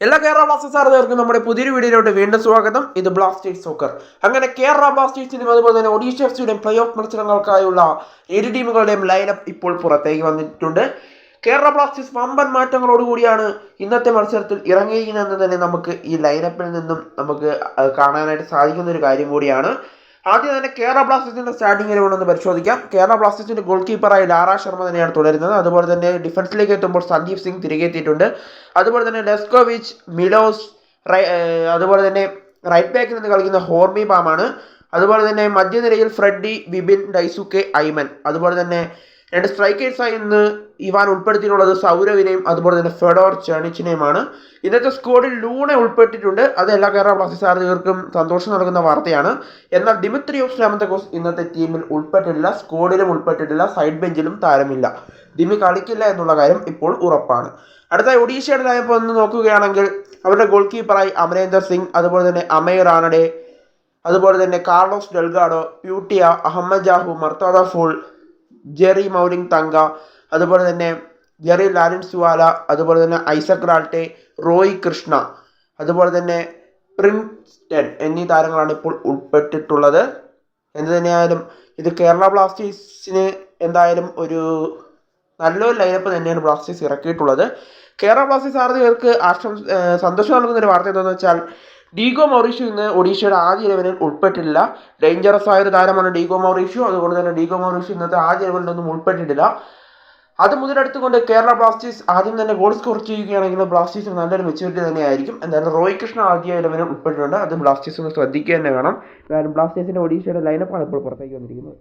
എല്ലാ കേരള ബ്ലാസ്റ്റേഴ്സ് ആരാധകർക്കും നമ്മുടെ പുതിയൊരു വീഡിയോയിലോട്ട് വീണ്ടും സ്വാഗതം. ഇത് ബ്ലാസ്റ്റേഴ്സ് സോക്കർ. അങ്ങനെ കേരള ബ്ലാസ്റ്റേഴ്സിനും അതുപോലെ തന്നെ ഒഡീഷ എഫ്സിയുടെയും പ്ലേ ഓഫ് മത്സരങ്ങൾക്കായുള്ള ഇരു ടീമുകളുടെയും ലൈനപ്പ് ഇപ്പോൾ പുറത്തേക്ക് വന്നിട്ടുണ്ട്. കേരള ബ്ലാസ്റ്റേഴ്സ് വമ്പൻ മാറ്റങ്ങളോടുകൂടിയാണ് ഇന്നത്തെ മത്സരത്തിൽ ഇറങ്ങിയിരിക്കുന്നതെന്ന് തന്നെ നമുക്ക് ഈ ലൈനപ്പിൽ നിന്നും നമുക്ക് കാണാനായിട്ട് സാധിക്കുന്ന ഒരു കാര്യം കൂടിയാണ്. ആദ്യം തന്നെ കേരള ബ്ലാസ്റ്റേഴ്സിന്റെ സ്റ്റാർട്ടിംഗ് ഇലവൻ പരിശോധിക്കാം. കേരള ബ്ലാസ്റ്റേഴ്സിന്റെ ഗോൾ കീപ്പറായി ലാറാ ശർമ്മ തന്നെയാണ് തുടരുന്നത്. അതുപോലെ തന്നെ ഡിഫൻസിലേക്ക് എത്തുമ്പോൾ സന്ദീപ് സിംഗ് തിരികെ എത്തിയിട്ടുണ്ട്. അതുപോലെ തന്നെ ലെസ്കോവിച്ച്, മിലോസ്, അതുപോലെ തന്നെ റൈറ്റ് ബാക്കിൽ നിന്ന് കളിക്കുന്ന ഹോർമി ബാമാണ്. അതുപോലെ തന്നെ മധ്യനിരയിൽ ഫ്രെഡി, വിപിൻ, ഡൈസുക്കെ, ഐമൻ. അതുപോലെ തന്നെ രണ്ട് സ്ട്രൈക്കേഴ്സായി ഇന്ന് ഇവാൻ ഉൾപ്പെടുത്തിയിട്ടുള്ളത് സൗരവിനെയും അതുപോലെ തന്നെ ഫെഡോർ ചെണിച്ചിനെയുമാണ്. ഇന്നത്തെ സ്ക്വാഡിൽ ലൂണ ഉൾപ്പെട്ടിട്ടുണ്ട്. അത് എല്ലാ കേരള ബ്ലാസ്റ്റേഴ്സ് ആരാധകർക്കും സന്തോഷം നൽകുന്ന വാർത്തയാണ്. എന്നാൽ ദിമിത്രിയോസ് ലാമന്തക്കോസ് ഇന്നത്തെ ടീമിൽ ഉൾപ്പെട്ടിട്ടില്ല, സ്ക്വാഡിലും ഉൾപ്പെട്ടിട്ടില്ല, സൈഡ് ബെഞ്ചിലും താരമില്ല. ദിമി കളിക്കില്ല എന്നുള്ള കാര്യം ഇപ്പോൾ ഉറപ്പാണ്. അടുത്ത ഒഡീഷയുടെ ലൈനപ്പ് ഒന്ന് നോക്കുകയാണെങ്കിൽ അവരുടെ ഗോൾ കീപ്പറായി അമരേന്ദർ സിംഗ്, അതുപോലെ തന്നെ അമയ് റാനഡെ, അതുപോലെ തന്നെ Carlos Delgado, Puitea, Ahmed Jahouh, Mourtada Fall, Jerry Mawihmingthanga, അതുപോലെ തന്നെ ജെറി ലാലിൻസുവാല, അതുപോലെ തന്നെ ഐസക് റാൾട്ടെ, റോയ് കൃഷ്ണ, അതുപോലെ തന്നെ പ്രിൻസ്റ്റൺ എന്നീ താരങ്ങളാണ് ഇപ്പോൾ ഉൾപ്പെട്ടിട്ടുള്ളത്. എന്ത് തന്നെയായാലും ഇത് കേരള ബ്ലാസ്റ്റേഴ്സിന് എന്തായാലും ഒരു നല്ലൊരു ലൈനപ്പ് തന്നെയാണ് ബ്ലാസ്റ്റേഴ്സ് ഇറക്കിയിട്ടുള്ളത്. കേരള ബ്ലാസ്റ്റേഴ്സ് ആരാധകർക്ക് സന്തോഷം നൽകുന്ന ഒരു വാർത്ത എന്താണെന്ന് വെച്ചാൽ ഡീഗോ മൗറീഷ്യോ ഇന്ന് ഒഡീഷയുടെ ആദ്യ ഇലവനിൽ ഉൾപ്പെട്ടിട്ടില്ല. ഡേഞ്ചറസ് ആയ ഒരു താരമാണ് ഡീഗോ മൗറീഷ്യോ. അതുകൊണ്ട് തന്നെ ഡീഗോ മൗറീഷ്യോ ഇന്നത്തെ ആദ്യ ഇലവനിലൊന്നും ഉൾപ്പെട്ടിട്ടില്ല. അത് മുതലെടുത്തുകൊണ്ട് കേരള ബ്ലാസ്റ്റേഴ്സ് ആദ്യം തന്നെ ഗോൾ സ്കോർ ചെയ്യുകയാണെങ്കിൽ ബ്ലാസ്റ്റേഴ്സിന് നല്ലൊരു മെച്യൂരിറ്റി തന്നെയായിരിക്കും. എന്തായാലും റോയ് കൃഷ്ണ ആദ്യ ഇലവനിൽ ഉൾപ്പെട്ടിട്ടുണ്ട്. അത് ബ്ലാസ്റ്റേഴ്സ് ഒന്ന് ശ്രദ്ധിക്കുക തന്നെ വേണം. എന്തായാലും ബ്ലാസ്റ്റേഴ്സിന്റെ ഒഡീഷയുടെ ലൈനപ്പാണ് ഇപ്പോൾ പുറത്തേക്ക് വന്നിരിക്കുന്നത്.